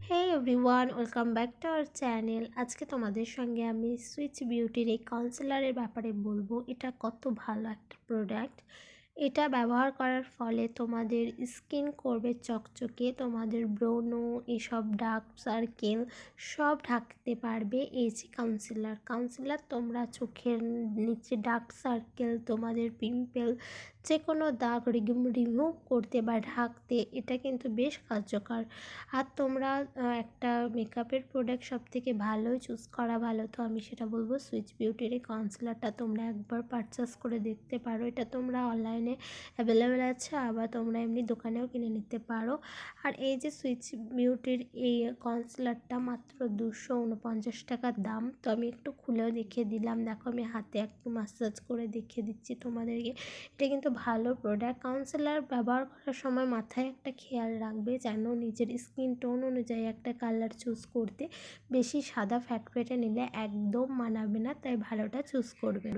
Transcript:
Hey everyone, welcome back to our channel. আজকে তোমাদের সঙ্গে আমি সুইচ বিউটির এই কনসিলারের ব্যাপারে বলবো। এটা কত ভালো একটা প্রোডাক্ট। এটা ব্যবহার করার ফলে তোমাদের স্কিন করবে চকচকে, তোমাদের ব্রণ এসব ডার্ক সার্কেল সব ঢাকতে পারবে এই যে কাউন্সিলার তোমরা চোখের নিচে ডার্ক সার্কেল, তোমাদের পিম্পল, যে কোনো দাগ রিমুভ করতে বা ঢাকতে এটা কিন্তু বেশ কার্যকর। আর তোমরা একটা মেকআপের প্রোডাক্ট সবথেকে ভালোই চুজ করা ভালো, তো আমি সেটা বলবো সুইচ বিউটির এই কনসিলারটা তোমরা একবার পারচেস করে দেখতে পারো। এটা তোমরা অনলাইনে অ্যাভেলেবেল আছে, আবার তোমরা এমনি দোকানেও কিনে নিতে পারো। আর এই যে সুইচ বিউটির এই কনসিলারটা মাত্র 249 টাকার দাম। তো আমি একটু খুলেও দেখিয়ে দিলাম, দেখো আমি হাতে একটু মাসাজ করে দেখিয়ে দিচ্ছি তোমাদেরকে। এটা কিন্তু ভালো প্রোডাক্ট। কাউন্সিলার ব্যবহার করার সময় মাথায় একটা খেয়াল রাখবে যেন নিজের স্কিন টোন অনুযায়ী একটা কালার চুজ করতে। বেশি সাদা ফ্যাটফেটে নিলে একদম মানাবে না, তাই ভালোটা চুজ করবে।